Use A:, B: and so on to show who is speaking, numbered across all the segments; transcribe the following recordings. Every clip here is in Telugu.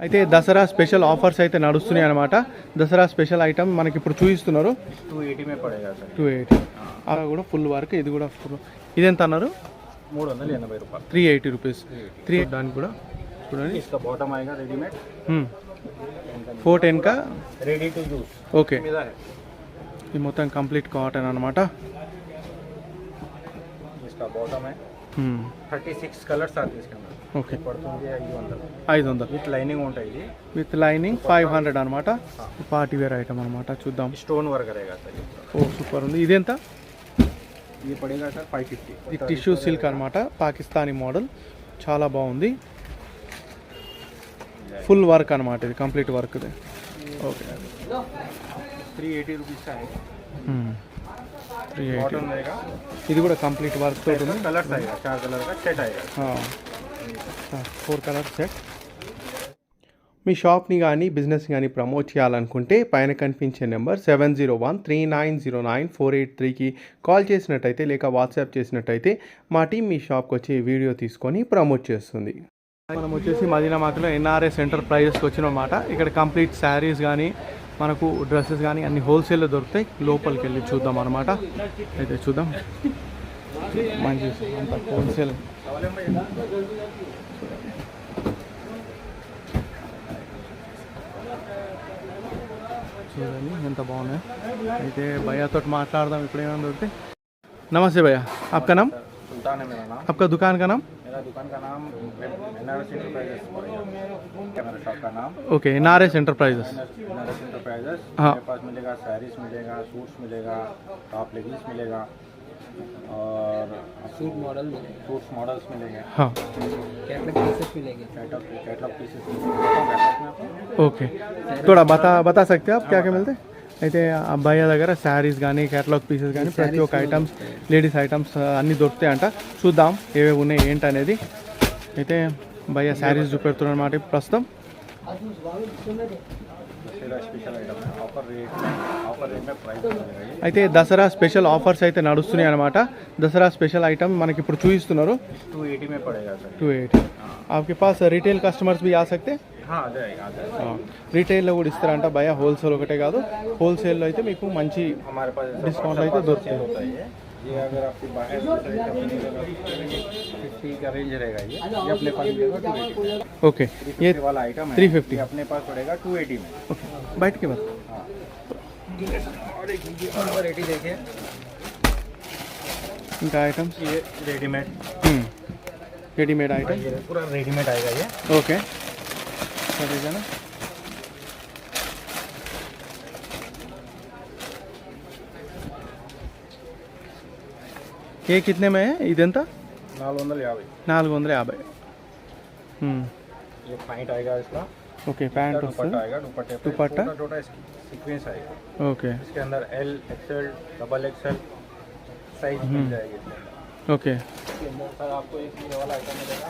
A: అయితే దసరా స్పెషల్ ఆఫర్స్ అయితే నడుస్తున్నాయి అనమాట. దసరా స్పెషల్ ఐటమ్ మనకి ఇప్పుడు చూపిస్తున్నారు.
B: 280 में पड़ेगा सर.
A: 280 అలా కూడా ఫుల్ వర్క్. ఇది కూడా ఫుల్. ఇదెంత అన్నారు?
B: 380 रुपये.
A: 380 రూపీస్. 3 దానికి కూడా చూడండి.
B: इसका बॉटम आएगा रेडीमेड.
A: 410 का
B: रेडी टू यूज.
A: ఓకే. ఇది మొత్తం కంప్లీట్ కాటన్ అనమాట.
B: इसका बॉटम है 36 कलर्स आते हैं इसके अंदर.
A: ఓకే.
B: పడుతుంది 500.
A: 500
B: విత్ లైనింగ్ ఉంటాయి. ఇది
A: విత్ లైనింగ్ 500 అనమాట. పార్టీ వేర్ ఐటమ్ అనమాట. చూద్దాం.
B: స్టోన్ వర్క్ रहेगा सर.
A: ఓ సూపర్ ఉంది. ఇదెంత?
B: ये पड़ेगा सर 550.
A: ఇది టిష్యూ సిల్క్ అనమాట. పాకిస్తానీ మోడల్. చాలా బాగుంది. ఫుల్ వర్క్ అనమాట. ఇది కంప్లీట్ వర్క్. ఇది ఓకే.
B: 380 रुपीस का है.
A: 380
B: कॉटन रहेगा.
A: ఇది కూడా కంప్లీట్ వర్క్ తోటి ఉంది.
B: कलर्स आएगा 4 कलर का सेट आएगा.
A: 4 కలర్ సెట్. మీ షాప్ని కానీ బిజినెస్ కానీ ప్రమోట్ చేయాలనుకుంటే పైన కనిపించే నెంబర్ 7013909483కి కాల్ చేసినట్టయితే లేక వాట్సాప్ చేసినట్టయితే మా టీం మీ షాప్కి వచ్చి వీడియో తీసుకొని ప్రమోట్ చేస్తుంది. మనం వచ్చేసి మదీనా మార్కెట్లో ఎన్ఆర్ఎస్ ఎంటర్ప్రైజెస్కి వచ్చినమాట. ఇక్కడ కంప్లీట్ శారీస్ కానీ మనకు డ్రెస్సెస్ కానీ అన్ని హోల్సేల్లో దొరుకుతాయి. లోపలికి వెళ్ళి చూద్దాం అనమాట. అయితే చూద్దాం. మంచి అంత హోల్సేల్. చూడండి ఎంత బాగున్నాయి. అయితే భయ్యాతో మాట్లాడదాం ఇప్పుడు ఏమైనా దొరికితే. నమస్తే భయ్యా, आपका नाम?
B: सुल्तान है मेरा नाम.
A: आपका दुकान का नाम?
B: मेरा दुकान का नाम एनआरएस एंटरप्राइजेस है. मेरा शॉप का नाम
A: okay, NRS enterprises.
B: NRS enterprises.
A: हाँ.
B: मेरे पास मिलेगा साड़ीज मिलेगा, सूट्स मिलेगा, टॉप लेगिंग्स मिलेगा और सूट्स मॉडल्स मिलेंगे.
A: हाँ
B: कैटलॉग पीसेस मिलेंगे. Catalogue pieces
A: okay. थोड़ा बता सकते हैं आप क्या क्या मिलते हैं? అయితే అబ్బాయి దగ్గర శారీస్ కానీ క్యాటలాగ్ పీసెస్ కానీ ప్రతి ఒక్క ఐటమ్స్ లేడీస్ ఐటమ్స్ అన్నీ దొరుకుతాయి అంట. చూద్దాం ఏవేవి ఉన్నాయి ఏంటి అనేది. అయితే భయ్య శారీస్ చూపెడుతున్నారు అన్నమాట ప్రస్తుతం. అయితే దసరా స్పెషల్ ఆఫర్స్ అయితే నడుస్తున్నాయి అనమాట. దసరా స్పెషల్ ఐటమ్ మనకి ఇప్పుడు చూపిస్తున్నారు.
B: 280 में पड़ेगा सर.
A: 280. आपके पास रिटेल कस्टमर्स भी आ सकते हैं?
B: हाँ आ जाएगा.
A: రీటైల్లో కూడా ఇస్తారంట భయ్య. హోల్సేల్ ఒకటే కాదు, హోల్సేల్లో అయితే మీకు మంచి
B: हमारे पास
A: डिस्काउंट అయితే దొరుకుతాయి.
B: होता है ये अगर आपकी बाहर 50 का रेंज रहेगा. ये अपने पास मिलेगा 280.
A: ఓకే. ये
B: वाला आइटम है
A: 350.
B: ये अपने पास पड़ेगा 280 में.
A: ఓకే. బయటకి బాత్.
B: और एक वैरायटी देखिए.
A: ఇంకా ఐటమ్స్
B: ये रेडीमेड.
A: रेडीमेड आइटम
B: ये पूरा रेडीमेड आएगा ये.
A: ओके. सर ना ये कितने में है? इदंता
B: 450.
A: 450.
B: ये पैंट आएगा इसका.
A: ओके. पैंट
B: दुपट्टा आएगा. दुपट्टे पे
A: दुपट्टा?
B: छोटा सीक्वेंस आएगा.
A: ओके.
B: इसके अंदर L XL double XL size मिल जाएगी इसके अंदर.
A: ओके.
B: इसके अंदर सर आपको एक ये वाला आइटम मिलेगा.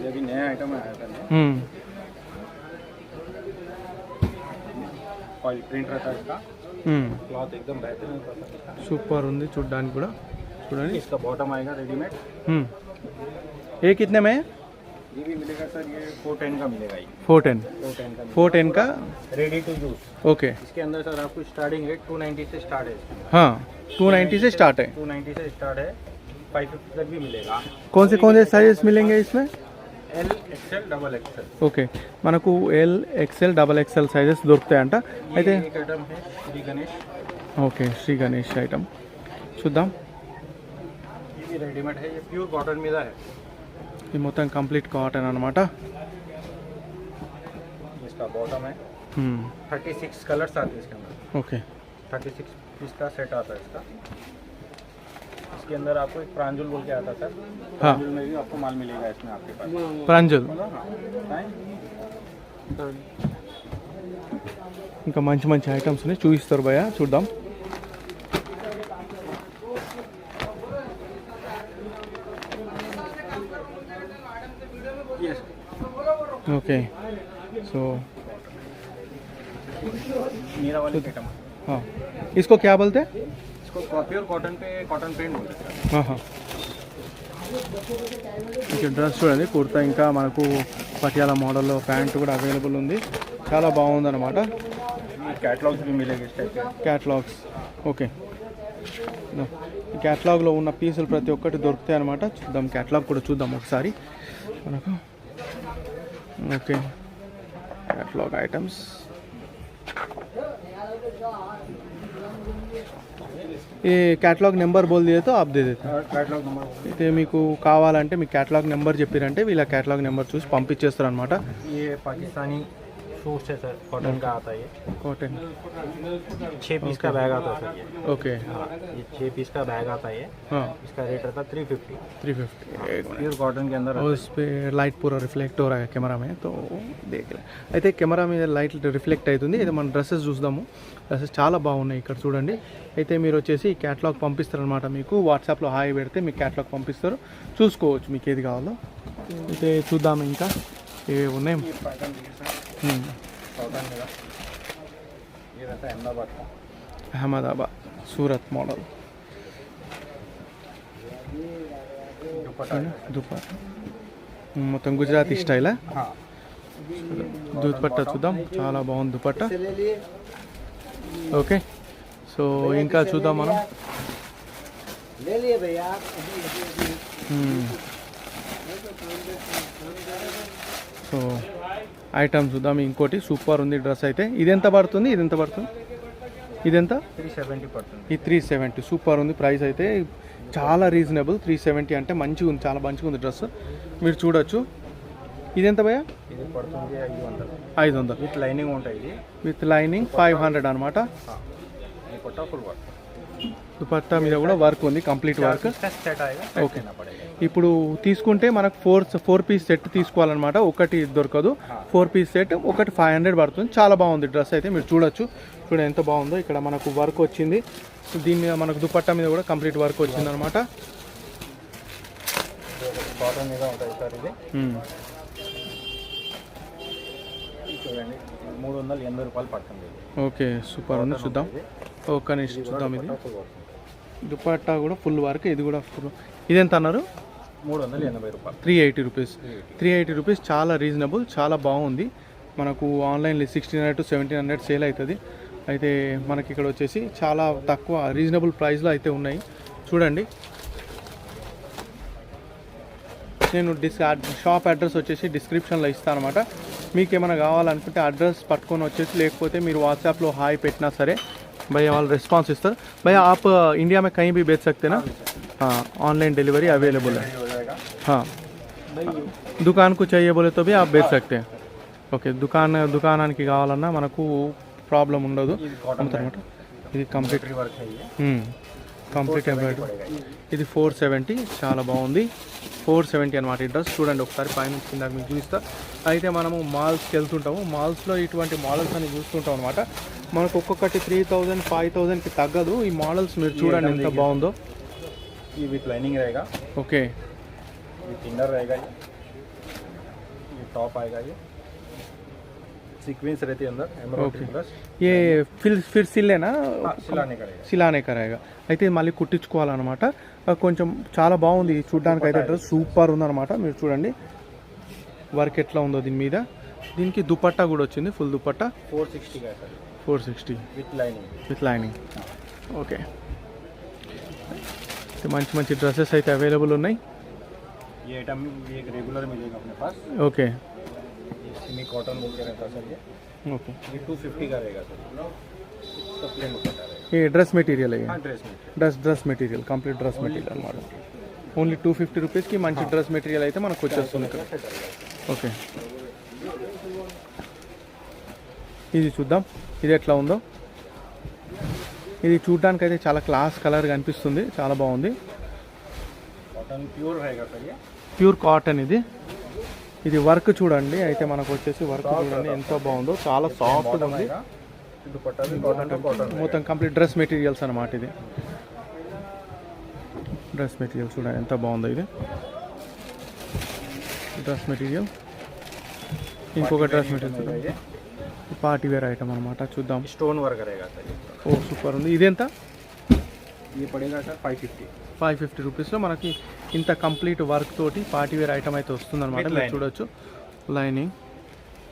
B: ये भी नया आइटम आया था. ऑयल प्रिंट रहता है इसका. क्लॉथ एकदम बेहतरीन रहता है.
A: సూపర్ ఉంది చూడడానికి కూడా. చూడండి.
B: इसका बॉटम आएगा रेडीमेड.
A: ये कितने में है?
B: ये भी मिलेगा सर. ये 410 का मिलेगा. ये
A: 410. 410 का
B: रेडी टू यूज.
A: ओके.
B: इसके अंदर सर आपको स्टार्टिंग रेट 290 से स्टार्ट है.
A: हाँ 290 से स्टार्ट है.
B: 290 से स्टार्ट है. 550 तक भी मिलेगा.
A: कौन से साइजेस मिलेंगे इसमें?
B: L XL double XL.
A: Okay. మనకు L XL double XL sizes దొరుకుతాయంట. అయితే
B: एक आइटम है श्री गणेश.
A: ఓకే. శ్రీ గణేష్ ఐటమ్ చూద్దాం.
B: ये भी रेडीमेड है. ये प्योर कॉटन మీద है.
A: ఇది మొత్తం కంప్లీట్ కాటన్ అనమాట.
B: इसका बॉटम है 36 कलर्स आते हैं इसके अंदर.
A: ఓకే.
B: 36 पीस का सेट आता है इसका. इसके अंदर आपको एक प्रांजुल बोल के आता है सर. प्रांजुल में भी आपको माल मिलेगा इसमें आपके पास.
A: ప్రాంజల్.
B: हाँ.
A: ఇంకా మంచి మంచి ఐటమ్స్ ఉన్నాయి చూపిస్తారు భయ్య. చూద్దాం. ఓకే. సో
B: मेरा वाला आइटम.
A: हाँ इसको क्या बोलते हैं?
B: इसको प्योर कॉटन पे कॉटन प्रिंट बोलते हैं.
A: हाँ हाँ ఇంకా డ్రెస్ చూడండి, కుర్తా ఇంకా మనకు పటియాలా మోడల్లో ప్యాంట్ కూడా అవైలబుల్ ఉంది. చాలా బాగుందన్నమాట.
B: कैटलॉग्स भी मिलेंगे इस टाइप के.
A: Catalogues okay. ఈ క్యాటలాగ్లో ఉన్న పీసులు ప్రతి ఒక్కటి దొరుకుతాయి అనమాట. చూద్దాం, క్యాటలాగ్ కూడా చూద్దాం ఒకసారి మనకు. Okay, catalogue items. ये कैटलॉग नंबर बोल दिए तो आप दे देते हैं.
B: कैटलॉग नंबर
A: అయితే మీకు కావాలంటే మీ క్యాటలాగ్ నెంబర్ చెప్పారంటే వీళ్ళ క్యాటలాగ్ నెంబర్ చూసి పంపించేస్తారు అనమాట.
B: ये पाकिस्तानी सूट है सर, कॉटन का आता है. ये
A: కాటన్
B: 6 पीस का बैग आता है सर. ये
A: ఓకే.
B: हाँ, ये 6 पीस का बैग आता है.
A: हाँ,
B: इसका रेट रहता है 350.
A: 350.
B: प्योर कॉटन के अंदर
A: और इस पे लाइट पूरा रिफ्लेक्ट हो रहा है కెమెరా में तो देख ले. అయితే కెమెరా మీద లైట్ రిఫ్లెక్ట్ అవుతుంది. ఇది మన డ్రెస్సెస్ చూద్దాము. డ్రెస్సెస్ చాలా బాగున్నాయి ఇక్కడ చూడండి. అయితే మీరు వచ్చేసి ఈ క్యాటలాగ్ పంపిస్తారనమాట. మీకు వాట్సాప్లో హాయ్ పెడితే మీకు క్యాటలాగ్ పంపిస్తారు, చూసుకోవచ్చు మీకు ఏది కావాలో. అయితే చూద్దాము ఇంకా ఏ ఉన్నాయి.
B: ये पैटर्न देखिए सर, कॉटन का. ये रहता है अहमदाबाद का.
A: అహ్మదాబాద్ సూరత్ మోడల్
B: दुपट्टा है.
A: దుపట్టా మొత్తం గుజరాతీ స్టైలా.
B: हाँ,
A: దుపట్టా చూద్దాం, చాలా బాగుంది దుపట్టా. ఓకే, సో ఇంకా చూద్దాం మనం. సో ఐటమ్ చూద్దాం. ఇంకోటి సూపర్ ఉంది డ్రెస్ అయితే. ఇది ఎంత పడుతుంది? ఇది ఎంత పడుతుంది? ఇదెంత?
B: 370 పడుతుంది.
A: ఈ 370 సూపర్ ఉంది. ప్రైస్ అయితే చాలా రీజనబుల్. 370 అంటే మంచిగా ఉంది, చాలా మంచిగా ఉంది డ్రెస్. మీరు చూడొచ్చు. ఇది ఎంత భయ్యా?
B: ఇది పడుతుంది 500.
A: 500
B: విత్ లైనింగ్ ఉంటాయి. ఇది
A: విత్ లైనింగ్ 500 అనమాట.
B: दुपट्टा फुल वर्क.
A: దుపట్టా మీద కూడా వర్క్ ఉంది, కంప్లీట్ వర్క్.
B: सेट आएगा.
A: ఓకే. ఇప్పుడు తీసుకుంటే మనకు ఫోర్ పీస్ సెట్ తీసుకోవాలన్నమాట. ఒకటి దొరకదు, 4 పీస్ సెట్ ఒకటి 500 పడుతుంది. చాలా బాగుంది డ్రెస్ అయితే, మీరు చూడొచ్చు. చూడండి ఎంత బాగుందో. ఇక్కడ మనకు వర్క్ వచ్చింది, దీని మీద మనకు దుపట్టా మీద కూడా కంప్లీట్ వర్క్ వచ్చింది అనమాట.
B: కాటన్ మీద ఉంటుంది సార్ ఇది. చూడండి, 380 రూపాయలు పడుతుంది.
A: ఓకే, సూపర్ ఉంది. చూద్దాం, ఒక్క నిమిషం చూద్దాం. ఇది దుపట్టా కూడా ఫుల్ వర్క్, ఇది కూడా ఫుల్. ఇది ఎంత అన్నారు?
B: 380 రూపాయలు.
A: 380 రూపీస్. 380 రూపీస్ చాలా రీజనబుల్, చాలా బాగుంది. మనకు ఆన్లైన్లో 1600 to 1700 సేల్ అవుతుంది. అయితే మనకి ఇక్కడ వచ్చేసి చాలా తక్కువ రీజనబుల్ ప్రైస్లో అయితే ఉన్నాయి. చూడండి, నేను షాప్ అడ్రస్ వచ్చేసి డిస్క్రిప్షన్లో ఇస్తాను అనమాట. మీకు ఏమైనా కావాలనుకుంటే అడ్రస్ పట్టుకొని వచ్చేసి, లేకపోతే మీరు వాట్సాప్లో హాయ్ పెట్టినా సరే भैया వాళ్ళు రెస్పాన్స్ ఇస్తారు. भैया आप इंडिया में कहीं भी बेच सकते ना? हाँ, ऑनलाइन डिलीवरी अवेलेबल है. हाँ, दुकान को चाहिए बोले तो भी आप बेच सकते हैं. ఓకే, దుకాణానికి కావాలన్నా మనకు ప్రాబ్లం ఉండదు అన్నమాట. ఇది కంప్లీట్
B: వర్క్ है ये.
A: Complete embroidery. ఇది 470, చాలా బాగుంది. 470 అనమాట ఈ డ్రెస్. చూడండి ఒకసారి పైన కింద మీకు చూపిస్తా. అయితే మనము మాల్స్కి వెళ్తుంటాము, మాల్స్లో ఇటువంటి మోడల్స్ అని చూస్తుంటాం అనమాట. మనకు ఒక్కొక్కటి 3000 5000కి తగ్గదు. ఈ మోడల్స్ మీరు చూడండి ఎంత బాగుందో.
B: ये विथ लाइनिंग रहेगा.
A: ఓకే,
B: विथ इनर रहेगा. ये टॉप आएगा. ये सीक्वेंस रहती है अंदर एम्ब्रॉयडरी प्लस.
A: ఏ ఫిర్ సిల్లేనా?
B: सिलाने का रहेगा.
A: సిలానే కరేగా. అయితే మళ్ళీ కుట్టించుకోవాలన్నమాట. కొంచెం చాలా బాగుంది చూడడానికి అయితే డ్రెస్ సూపర్ ఉందన్నమాట. మీరు చూడండి వర్క్ ఎట్లా ఉందో దీని మీద. దీనికి దుపట్టా కూడా వచ్చింది, ఫుల్ దుపట్టా.
B: 460 का है sir.
A: 460
B: with lining.
A: With lining. Okay, మంచి మంచి డ్రెస్సెస్ అయితే అవైలబుల్ ఉన్నాయి.
B: ये आइटम ये एक रेगुलर मिलेगा अपने पास.
A: ఓకే,
B: ये सेमी कॉटन बोल के रहता है सर.
A: ఓకే.
B: ये 250 का रहेगा सर. इसका प्लेन दुपट्टा रहेगा.
A: ఏ డ్రెస్ మెటీరియల్ అయ్యా?
B: हाँ, ड्रेस में
A: dress material, complete dress material అనమాట. ఓన్లీ 250 రూపీస్కి మంచి డ్రెస్ మెటీరియల్ అయితే మనకు వచ్చేస్తుంది ఇక్కడ. ఓకే, ఇది చూద్దాం ఇది ఎట్లా ఉందో. ఇది చూడడానికి అయితే చాలా క్లాస్ కలర్గా అనిపిస్తుంది, చాలా బాగుంది.
B: कॉटन प्योर रहेगा सर. ये
A: ప్యూర్ కాటన్ ఇది. ఇది వర్క్ చూడండి. అయితే మనకు వచ్చేసి వర్క్ చూడండి ఎంత బాగుందో, చాలా సాఫ్ట్గా ఉంది.
B: आएगा. दुपट्टा भी कॉटन का कॉटन.
A: మొత్తం కంప్లీట్ డ్రెస్ మెటీరియల్స్ అనమాట. ఇది డ్రెస్ మెటీరియల్ చూడండి ఎంత బాగుందో. ఇది డ్రెస్ మెటీరియల్. ఇంకొక డ్రెస్ మెటీరియల్ చూడండి,
B: ये
A: పార్టీ వేర్ ఐటమ్ అనమాట. చూద్దాం.
B: स्टोन वर्क रहेगा सर.
A: ఓ సూపర్ ఉంది. ఇది ఎంత?
B: ये पड़ेगा सर 550.
A: 550 రూపీస్లో మనకి ఇంత కంప్లీట్ వర్క్ తోటి పార్టీ వేర్ ఐటమ్ అయితే వస్తుందన్నమాట. మీరు చూడొచ్చు లైనింగ్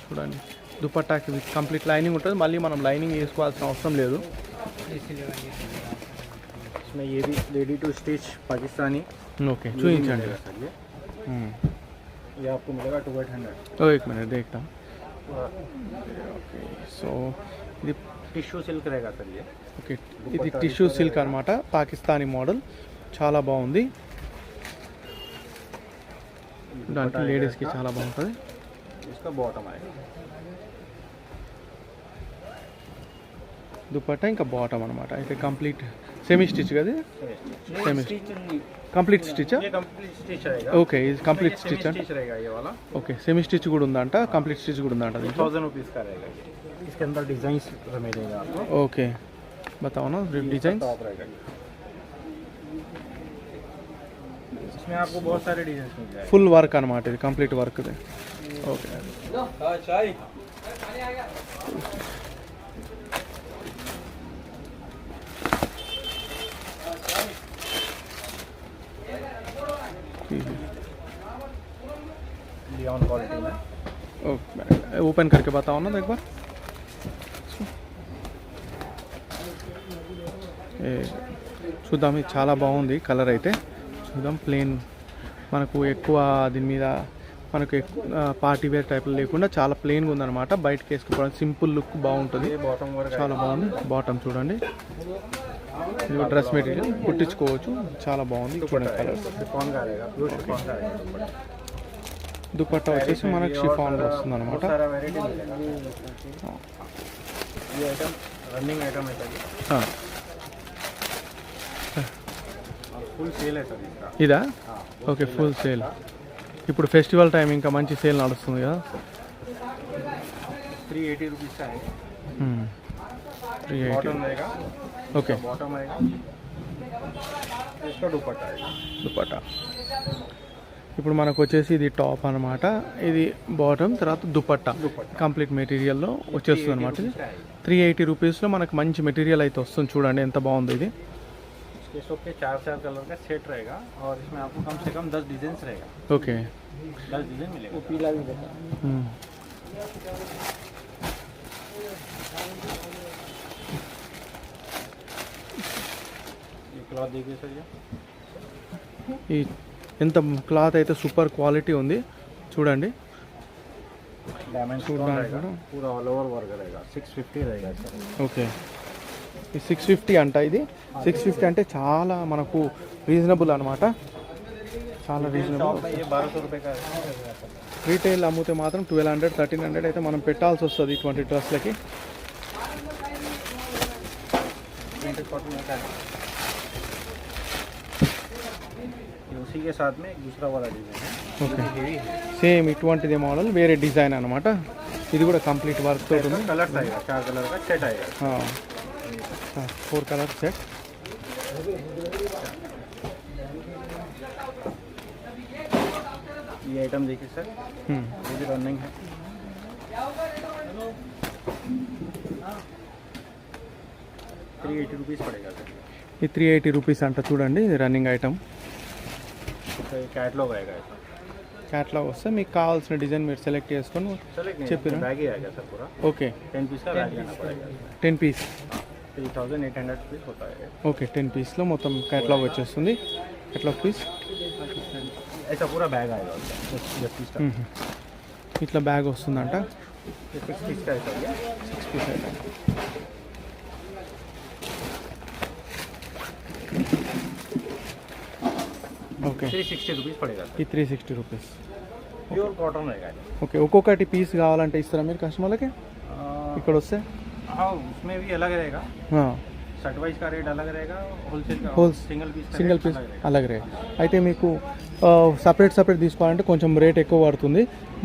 A: చూడండి, దుపట్టాకి విత్ కంప్లీట్ లైనింగ్ ఉంటుంది. మళ్ళీ మనం లైనింగ్ వేసుకోవాల్సిన అవసరం లేదు.
B: इसमें ये भी ready to stitch Pakistani
A: okay చూపించండి.
B: सर ये आपको मिलेगा 2800.
A: एक मिनट देखता हूँ. ఓకే సో ఇది
B: टिश्यू सिल्क रहेगा सर ये.
A: ఓకే ఇది టిష్యూ సిల్క్ అనమాట, పాకిస్తానీ మోడల్, చాలా బాగుంది. దాంట్లో లేడీస్కి చాలా బాగుంటుంది.
B: इसका बॉटम आएगा.
A: దుపట్టా ఇంకా బాటమ్ అనమాట. అయితే కంప్లీట్ సెమీ స్టిచ్ కదా, सेमी కంప్లీట్ స్టిచ్.
B: ये कंप्लीट स्टिच रहेगा.
A: ఓకే ఇది కంప్లీట్ స్టిచ్ అంటే
B: स्टिच रहेगा ये वाला.
A: ఓకే సెమీ స్టిచ్ కూడా ఉందంట, కంప్లీట్ స్టిచ్ కూడా ఉందంట దీంట్లో.
B: 1000 रुपीज़ का रहेगा. इसके अंदर डिजाइन मिलेगा आपको.
A: ఓకే बताओ ना डिजाइन.
B: टॉप रहेगा. इसमें आपको बहुत सारे डिजाइन मिल जाएंगे.
A: ఫుల్ వర్క్ అనమాట, ఇది కంప్లీట్ వర్క్. ఓకే
B: लियोन क्वालिटी में.
A: ओपन करके बताओ ना एक बार. చూద్దాం, ఇది చాలా బాగుంది కలర్ అయితే. చూద్దాం ప్లెయిన్ మనకు ఎక్కువ దీని మీద మనకు పార్టీ వేర్ టైప్లో లేకుండా చాలా ప్లెయిన్గా ఉందన్నమాట. బయటకి వేసుకోవడానికి సింపుల్ లుక్ బాగుంటుంది,
B: बॉटम वर्क
A: చాలా బాగుంది. బాటమ్ చూడండి, ఇది డ్రెస్ మెటీరియల్ కుట్టించుకోవచ్చు, చాలా బాగుంది. చూడండి కలర్.
B: शिफॉन का रहेगा. प्योर शिफॉन का रहेगा.
A: దుపట్టా వచ్చేసి మనకు షిఫాన్లో వస్తుంది
B: बहुत
A: అనమాట.
B: सारा वैरायटी मिलेगा. ये आइटम रनिंग आइटम है सर.
A: हाँ.
B: फुल सेल है सर इसका.
A: ఇదా
B: हाँ.
A: Okay full sale. ఇప్పుడు ఫెస్టివల్ టైం ఇంకా మంచి సేల్ నడుస్తుంది కదా.
B: 380 रुपीज़ का है.
A: 380
B: बॉटम रहेगा.
A: ఓకే
B: बॉटम आएगा. इसका दुपट्टा आएगा.
A: దుపట్టా. ఇప్పుడు మనకు వచ్చేసి ఇది టాప్ అనమాట, ఇది బాటమ్, తర్వాత దుపట్టా కంప్లీట్ మెటీరియల్లో వచ్చేస్తుంది అనమాట. ఇది 380 రూపీస్లో మనకు మంచి మెటీరియల్ అయితే వస్తుంది. చూడండి ఎంత బాగుంది ఇది.
B: इसके सब के 4 कलर का सेट रहेगा और इसमें आपको कम से कम 10 डिजाइन रहेगा.
A: ఓకే
B: 10 डिजाइन मिलेगा. वो पीला भी देता. ये क्लॉथ देखिए सर. ये
A: ఈ ఎంత క్లాత్ అయితే సూపర్ క్వాలిటీ ఉంది చూడండి.
B: डायमंड
A: सूट
B: स्टोन
A: डाल
B: रहेगा.
A: करो.
B: पूरा ऑल ओवर वर्क रहेगा. 650 रहेगा सर.
A: ఓకే ఈ 650 అంట. ఇది 650 అంటే చాలా మనకు రీజనబుల్ అనమాట, చాలా రీజనబుల్.
B: शॉप में ये 1200 रुपये का है.
A: రీటైల్ అమ్మితే మాత్రం 1200 1300 అయితే మనం పెట్టాల్సి వస్తుంది ఇటువంటి డ్రెస్లకి.
B: प्रिंटेड कॉटन में का है. ये उसी के साथ में एक दूसरा वाला डिजाइन है.
A: ఓకే
B: हेवी है.
A: సేమ్ ఇటువంటిది మోడల్, వేరే డిజైన్ అనమాట. ఇది కూడా కంప్లీట్ వర్క్ తోటి ఉంది.
B: कलर आएगा. 4 कलर का सेट आएगा.
A: 4 కలర్ సెట్.
B: ये आइटम देखिए सर. ये भी रनिंग है. ₹380 पड़ेगा सर.
A: ఈ 380 రూపీస్ అంట. చూడండి ఇది రన్నింగ్ ఐటమ్.
B: तो ये कैटलॉग आएगा ऐसा.
A: క్యాట్లాగ్ వస్తే మీకు కావాల్సిన డిజైన్ మీరు సెలెక్ట్ చేసుకొని
B: चलेगा.
A: చెప్పినా.
B: बैग ही आएगा सर पूरा.
A: ఓకే
B: 10 पीस का बैग लेना पड़ेगा.
A: 10 పీస్.
B: 3800 रुपीज़ होता है.
A: ఓకే 10 పీస్లో మొత్తం క్యాట్లాగ్ వచ్చేస్తుంది. క్యాట్లాగ్ పీస్
B: ऐसा पूरा बैग आएगा. 10 पीस का.
A: ఇట్లా బ్యాగ్ వస్తుందంట.
B: ये 6 पीस का है सर. ये
A: 6 పీస్ ఐటమ్. ఓకే
B: 360 रुपीज़ पड़ेगा सर.
A: ఈ 360 రూపీస్.
B: प्योर कॉटन रहेगा ये.
A: ఓకే ఒక్కొక్కటి పీస్ కావాలంటే ఇస్తారా మీరు కస్టమర్లకి ఇక్కడ వస్తే?
B: हाँ उसमें भी अलग रहेगा.
A: ఆ,
B: शर्ट वाइज का रेट अलग रहेगा. होलसेल का
A: Wholes-
B: single piece
A: single piece అలాగే. అయితే మీకు సపరేట్ తీసుకోవాలంటే కొంచెం రేట్ ఎక్కువ పడుతుంది.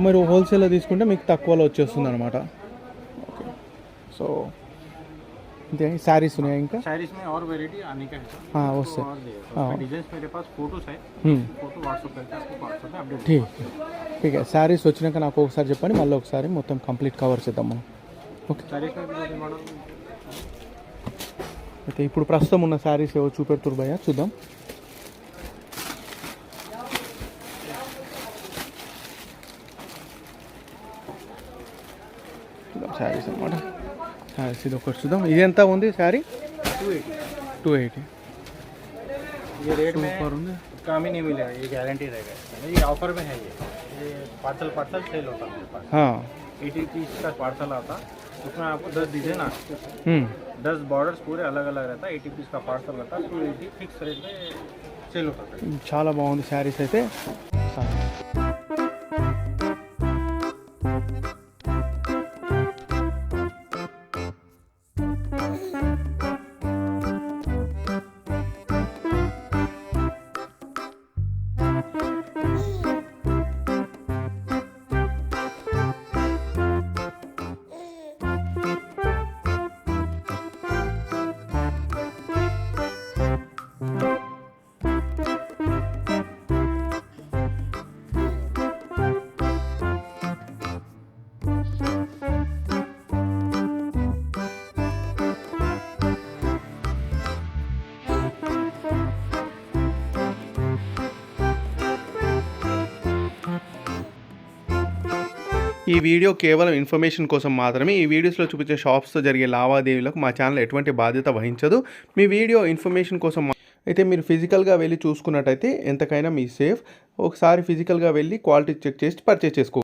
A: మీరు హోల్సేల్లో తీసుకుంటే మీకు తక్కువలో వచ్చేస్తుంది అనమాట. ఓకే సో ఇంతే శారీస్ ఉన్నాయా ఇంకా?
B: साइज में और वेराइटी आने का है सर.
A: వస్తాయి.
B: और
A: हाँ।
B: डिजाइन मेरे पास फोटोस है.
A: హ్మ్.
B: फोटो व्हाट्सएप करके आपको व्हाट्सएप में अपडेट.
A: ठीक है శారీస్ వచ్చినాక నాకు ఒకసారి చెప్పండి, మళ్ళీ ఒకసారి మొత్తం కంప్లీట్ కవర్ చేద్దాం మనం. ఓకే
B: साइज में भी मॉडल.
A: అయితే ఇప్పుడు ప్రస్తుతం ఉన్న శారీస్ ఏవో చూపెడుతురు భయ్యా, చూద్దాం. శారీస్ అనమాట. శారీస్ ఇది ఒకటి చూద్దాం. ఇది ఎంత ఉంది శారీ?
B: 280
A: 280.
B: ये रेट में
A: సూపర్ ఉంది.
B: काम ही नहीं मिलेगा, ये गारंटी रहेगा इसमें। ये ऑफर में है, ये पार्सल सेल होता है मेरे पास। 80 पीस का पार्सल आता, उसमें आपको 10 डिजाइन आते, 10 बॉर्डर्स पूरे अलग अलग रहता है। 80 पीस का पार्सल रहता है, 280 फिक्स रेट में सेल होता है।
A: చాలా బాగుంది శారీస్ అయితే. ఈ వీడియో కేవలం ఇన్ఫర్మేషన్ కోసం మాత్రమే. ఈ వీడియోస్లో చూపించే షాప్స్తో జరిగే లావాదేవీలకు మా ఛానల్ ఎటువంటి బాధ్యత వహించదు. మీ వీడియో ఇన్ఫర్మేషన్ కోసం అయితే మీరు ఫిజికల్గా వెళ్ళి చూసుకున్నట్టయితే ఎంతకైనా మీ సేఫ్. ఒకసారి ఫిజికల్గా వెళ్ళి క్వాలిటీ చెక్ చేసి పర్చేస్ చేసుకో.